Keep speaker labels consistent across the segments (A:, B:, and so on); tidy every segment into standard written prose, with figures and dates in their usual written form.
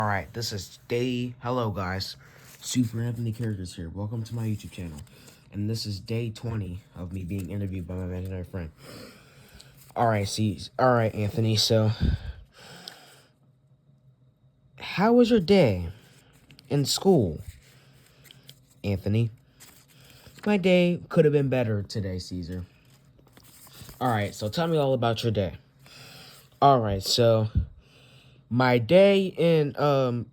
A: Alright, this is hello guys, Super Anthony Characters here. Welcome to my YouTube channel. And this is day 20 of me being interviewed by my imaginary friend. Alright, Anthony, so how was your day in school? Anthony, my day could have been better today, Cesar. Alright, so tell me all about your day. Alright, so my day in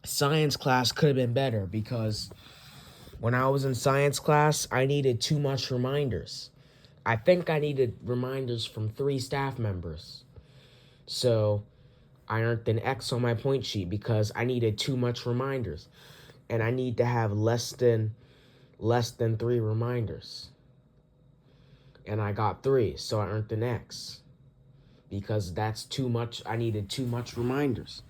A: science class could have been better because when I was in science class, I needed too much reminders. I think I needed reminders from 3 staff members. So I earned an X on my point sheet because I needed too much reminders. And I need to have less than 3 reminders. And I got 3, so I earned an X. Because that's too much. I needed too much reminders.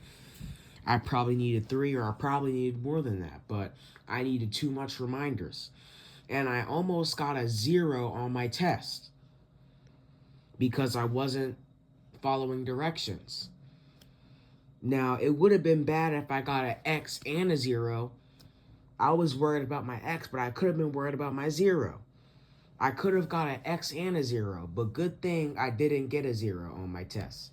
A: I probably needed 3 or I probably needed more than that. But I needed too much reminders. And I almost got a 0 on my test. Because I wasn't following directions. Now, it would have been bad if I got an X and a 0. I was worried about my X, but I could have been worried about my 0. I could have got an X and a 0, but good thing I didn't get a 0 on my test.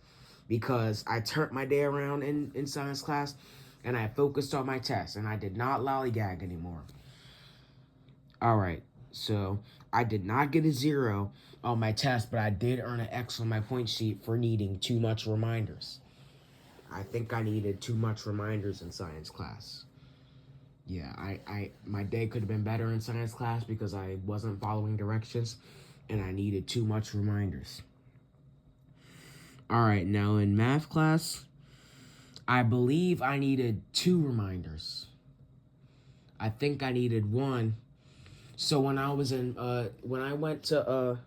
A: Because I turned my day around in science class, and I focused on my test, and I did not lollygag anymore. Alright, so I did not get a 0 on my test, but I did earn an X on my point sheet for needing too much reminders. I think I needed too much reminders in science class. Yeah, my day could have been better in science class because I wasn't following directions and I needed too much reminders. Alright, now in math class, I believe I needed 2 reminders. I think I needed 1. So when I was in, when I went to,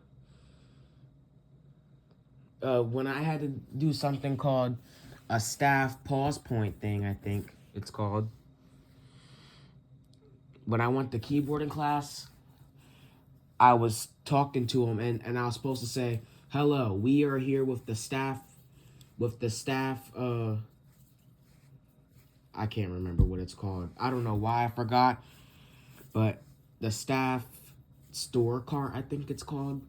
A: when I had to do something called a staff pause point thing, I think it's called. When I went to keyboarding class, I was talking to him and I was supposed to say, hello, we are here with the staff, I can't remember what it's called. I don't know why I forgot, but the staff store cart, I think it's called.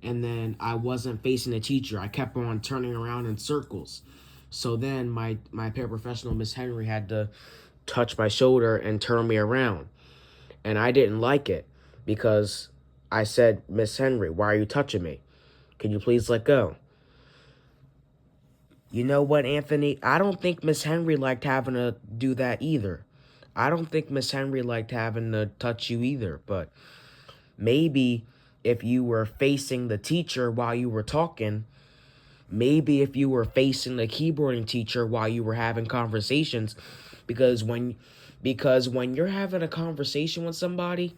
A: And then I wasn't facing the teacher. I kept on turning around in circles. So then my paraprofessional, Miss Henry, had to touch my shoulder and turn me around. And I didn't like it because I said, Miss Henry, why are you touching me? Can you please let go? You know what, Anthony? I don't think Miss Henry liked having to do that either. I don't think Miss Henry liked having to touch you either. But maybe if you were facing the teacher while you were talking, maybe if you were facing the keyboarding teacher while you were having conversations, because when you're having a conversation with somebody,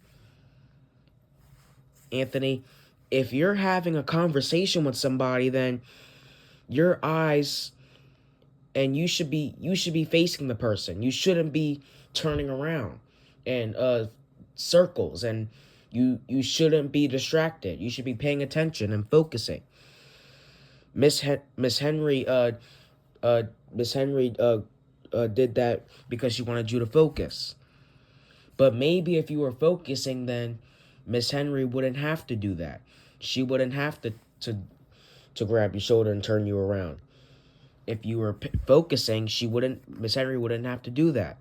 A: Anthony, if you're having a conversation with somebody, then your eyes and you should be facing the person. You shouldn't be turning around and circles, and you shouldn't be distracted. You should be paying attention and focusing. Miss Henry did that because she wanted you to focus. But maybe if you were focusing, then Miss Henry wouldn't have to do that. She wouldn't have to grab your shoulder and turn you around. If you were focusing, Miss Henry wouldn't have to do that.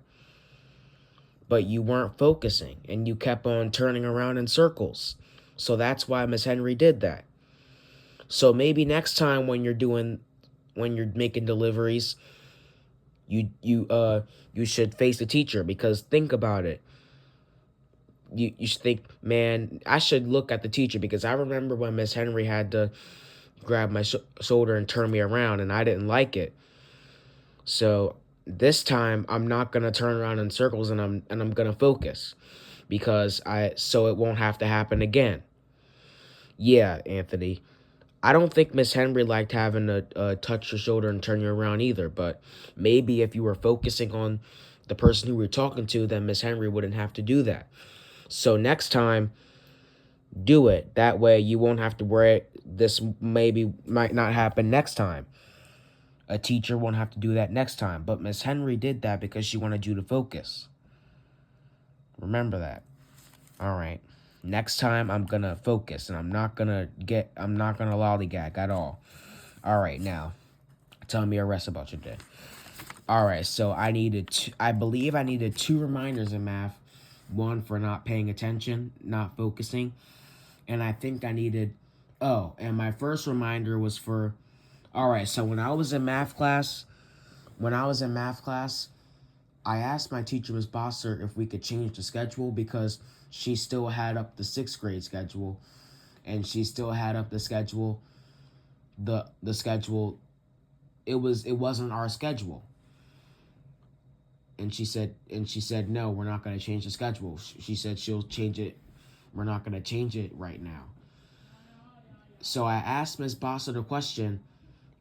A: But you weren't focusing, and you kept on turning around in circles. So that's why Miss Henry did that. So maybe next time when you're making deliveries, you should face the teacher, because think about it. You should think, man, I should look at the teacher, because I remember when Miss Henry had to grab my shoulder and turn me around, and I didn't like it. So this time I'm not gonna turn around in circles, and I'm gonna focus, so it won't have to happen again. Yeah, Anthony. I don't think Miss Henry liked having to touch your shoulder and turn you around either, but maybe if you were focusing on the person who you were talking to, then Miss Henry wouldn't have to do that. So next time, do it. That way you won't have to worry this might not happen next time a teacher won't have to do that next time. But Miss Henry did that because she wanted you to focus. Remember that. All right. Next time I'm gonna focus and I'm not gonna lollygag at all. All right, now tell me the rest about your day. All right, so I believe I needed 2 reminders in math. One for not paying attention, not focusing, and I think I needed. Oh, and my first reminder was for. All right, so when I was in math class, I asked my teacher, Miss Bossert, if we could change the schedule because she still had up the 6th grade schedule, and she still had up the schedule. The schedule. It wasn't our schedule. And she said, no, we're not going to change the schedule. She said she'll change it. We're not going to change it right now. So I asked Miss Bossert a question,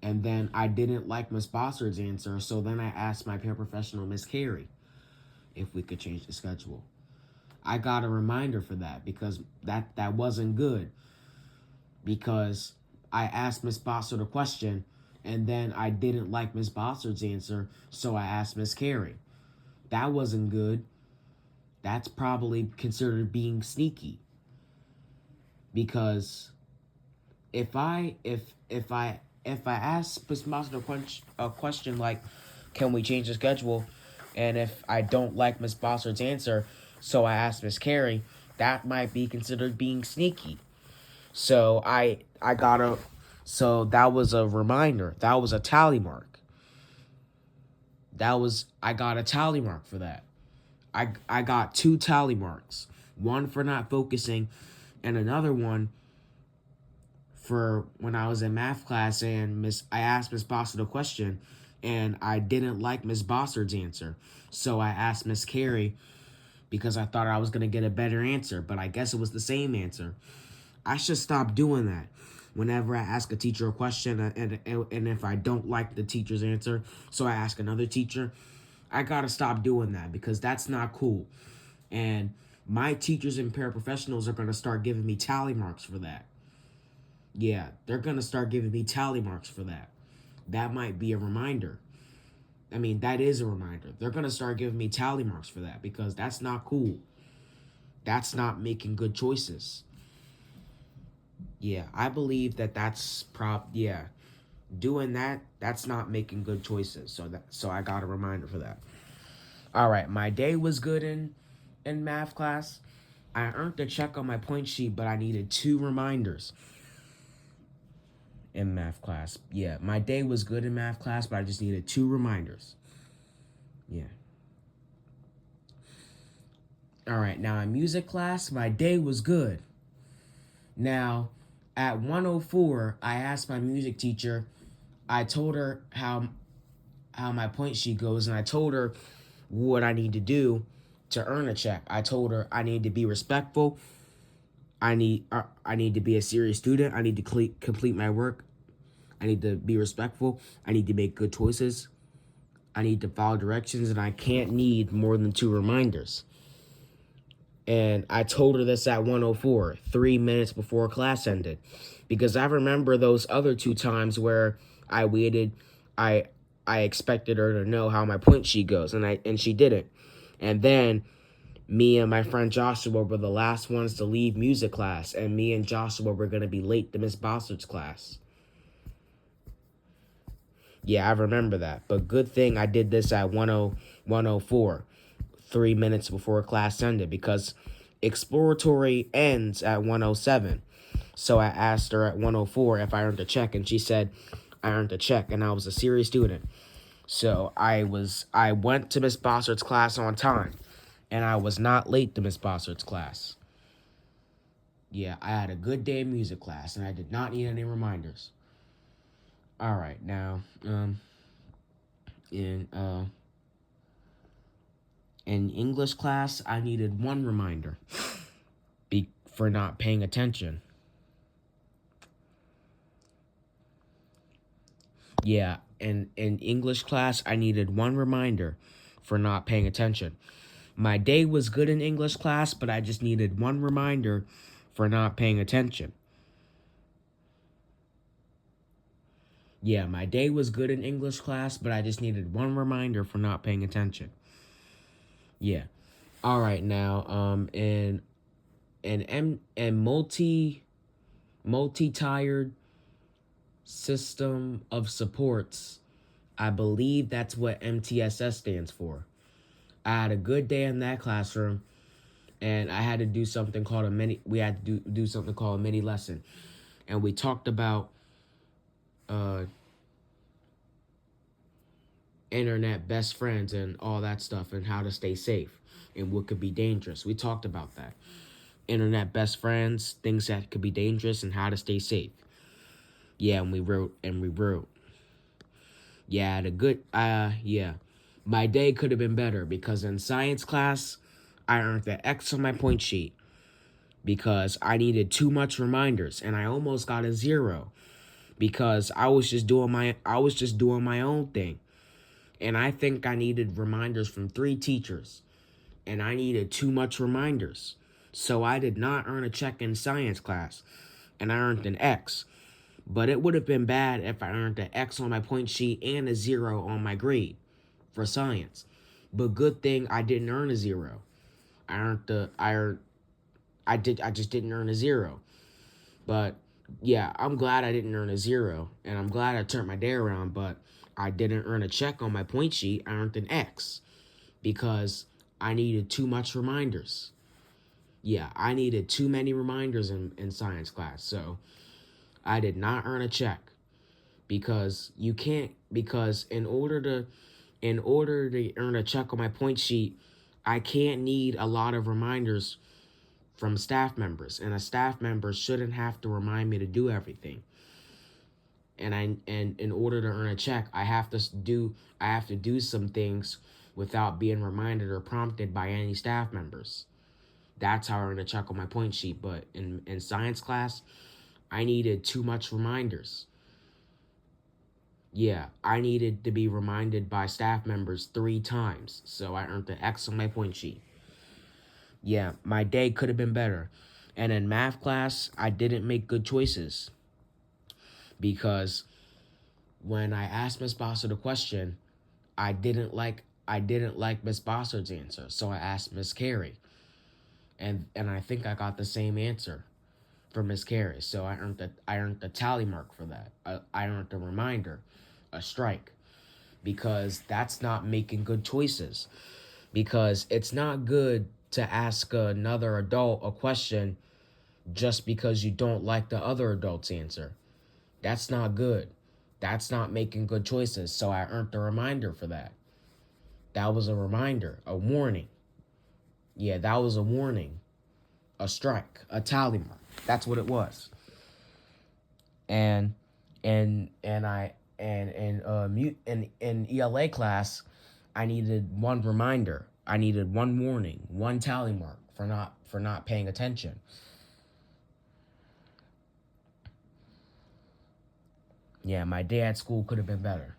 A: and then I didn't like Miss Bossert's answer. So then I asked my paraprofessional, Miss Carey, if we could change the schedule. I got a reminder for that because that wasn't good. Because I asked Miss Bossert a question, and then I didn't like Miss Bossert's answer, so I asked Miss Carey. That wasn't good. That's probably considered being sneaky. Because if I ask Miss Bossert a question like, can we change the schedule? And if I don't like Miss Bossert's answer, so I ask Miss Carey, that might be considered being sneaky. So so that was a reminder. That was a tally mark. I got a tally mark for that. I got 2 tally marks. One for not focusing and another one for when I was in math class and I asked Miss Bossert a question and I didn't like Miss Bossert's answer. So I asked Miss Carey because I thought I was going to get a better answer, but I guess it was the same answer. I should stop doing that. Whenever I ask a teacher a question and if I don't like the teacher's answer, so I ask another teacher, I gotta stop doing that because that's not cool. And my teachers and paraprofessionals are gonna start giving me tally marks for that. Yeah, they're gonna start giving me tally marks for that. That might be a reminder. I mean, that is a reminder. They're gonna start giving me tally marks for that because that's not cool. That's not making good choices. Yeah, I believe that's doing that's not making good choices. So I got a reminder for that. All right, my day was good in math class. I earned a check on my point sheet, but I needed 2 reminders in math class. Yeah, my day was good in math class, but I just needed 2 reminders. Yeah. All right, now in music class, my day was good. Now, at 1:04, I asked my music teacher. I told her how my point sheet goes, and I told her what I need to do to earn a check. I told her I need to be respectful. I need to be a serious student. I need to complete my work. I need to be respectful. I need to make good choices. I need to follow directions, and I can't need more than 2 reminders. And I told her this at 1:04, 3 minutes before class ended. Because I remember those other 2 times where I waited, I expected her to know how my point sheet goes, and she didn't. And then me and my friend Joshua were the last ones to leave music class, and me and Joshua were going to be late to Miss Bossert's class. Yeah, I remember that. But good thing I did this at 1:04. 3 minutes before class ended because exploratory ends at 1:07. So I asked her at 1:04 if I earned a check, and she said I earned a check, and I was a serious student. So I went to Miss Bossert's class on time, and I was not late to Miss Bossert's class. Yeah, I had a good day in music class, and I did not need any reminders. All right, now, in English class, I needed 1 reminder for not paying attention. Yeah, in English class, I needed 1 reminder for not paying attention. My day was good in English class, but I just needed 1 reminder for not paying attention. Yeah, my day was good in English class, but I just needed one reminder for not paying attention. Yeah. All right, now, and multi-tiered system of supports. I believe that's what MTSS stands for. I had a good day in that classroom, and I had to do something called a mini. We had to do something called a mini lesson, and we talked about uh, internet best friends and all that stuff, and how to stay safe and what could be dangerous. We talked about that. Internet best friends, things that could be dangerous, and how to stay safe. Yeah, and we wrote. Yeah, the good yeah. My day could have been better because in science class, I earned the X on my point sheet because I needed too much reminders and I almost got a 0 because I was just doing my own thing. And I think I needed reminders from 3 teachers and I needed too much reminders. So I did not earn a check in science class and I earned an X. But it would have been bad if I earned an X on my point sheet and a 0 on my grade for science. But good thing I didn't earn a 0. I earned the I earned I just didn't earn a 0. But yeah, I'm glad I didn't earn a 0 and I'm glad I turned my day around, but I didn't earn a check on my point sheet. I earned an X because I needed too much reminders. Yeah, I needed too many reminders in science class. So I did not earn a check because you can't because in order to earn a check on my point sheet, I can't need a lot of reminders from staff members, and a staff member shouldn't have to remind me to do everything. And in order to earn a check, I have to do some things without being reminded or prompted by any staff members. That's how I earn a check on my point sheet. But in science class, I needed too much reminders. Yeah, I needed to be reminded by staff members 3 times, so I earned the X on my point sheet. Yeah, my day could have been better. And in math class, I didn't make good choices because when I asked Miss Bossard a question, I didn't like Miss Bossard's answer, so I asked Miss Carey, and I think I got the same answer for Miss Carey, so I earned the tally mark for that. I earned a reminder, a strike, because that's not making good choices. Because it's not good to ask another adult a question just because you don't like the other adult's answer. That's not good. That's not making good choices. So I earned a reminder for that. That was a reminder, a warning. Yeah, that was a warning, a strike, a tally mark. That's what it was. And and I and in ELA class, I needed one reminder. I needed one warning, one tally mark for not paying attention. Yeah, my day at school could have been better.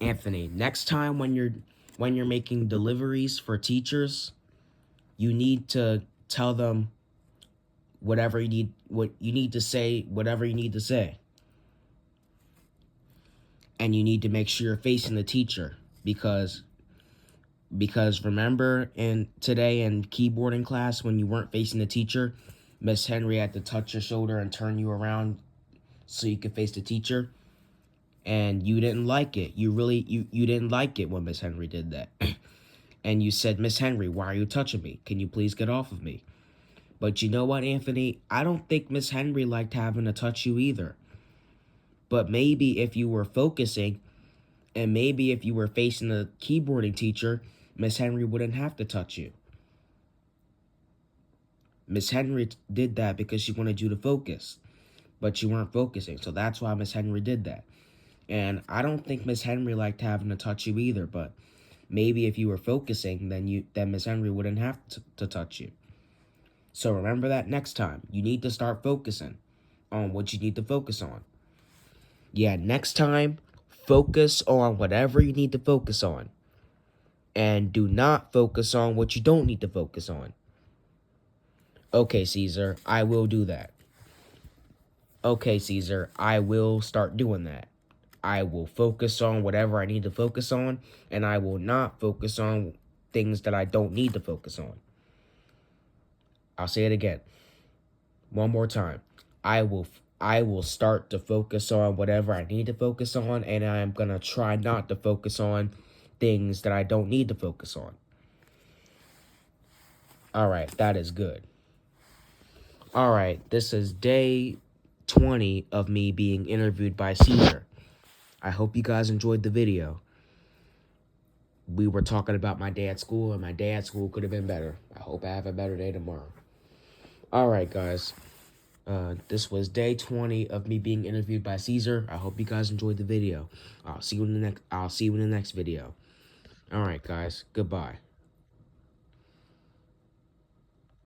A: Anthony, next time when you're making deliveries for teachers, you need to tell them what you need to say, whatever you need to say. And you need to make sure you're facing the teacher because remember in today in keyboarding class when you weren't facing the teacher, Miss Henry had to touch your shoulder and turn you around so you could face the teacher, and you didn't like it. You didn't like it when Miss Henry did that. And you said, "Miss Henry, why are you touching me? Can you please get off of me?" But you know what, Anthony? I don't think Miss Henry liked having to touch you either. But maybe if you were focusing and maybe if you were facing a keyboarding teacher, Miss Henry wouldn't have to touch you. Miss Henry did that because she wanted you to focus, but you weren't focusing. So that's why Miss Henry did that. And I don't think Miss Henry liked having to touch you either, but maybe if you were focusing, then Miss Henry wouldn't have to touch you. So remember that next time. You need to start focusing on what you need to focus on. Yeah, next time, focus on whatever you need to focus on. And do not focus on what you don't need to focus on. Okay, Cesar, I will do that. Okay, Caesar, I will start doing that. I will focus on whatever I need to focus on, and I will not focus on things that I don't need to focus on. I'll say it again. One more time. I will start to focus on whatever I need to focus on, and I'm going to try not to focus on things that I don't need to focus on. All right, that is good. All right, this is day 20 of me being interviewed by Cesar. I hope you guys enjoyed the video. We were talking about my day at school, and my day at school could have been better. I hope I have a better day tomorrow. All right, guys. This was day 20 of me being interviewed by Cesar. I hope you guys enjoyed the video. I'll see you in the next video. All right, guys. Goodbye.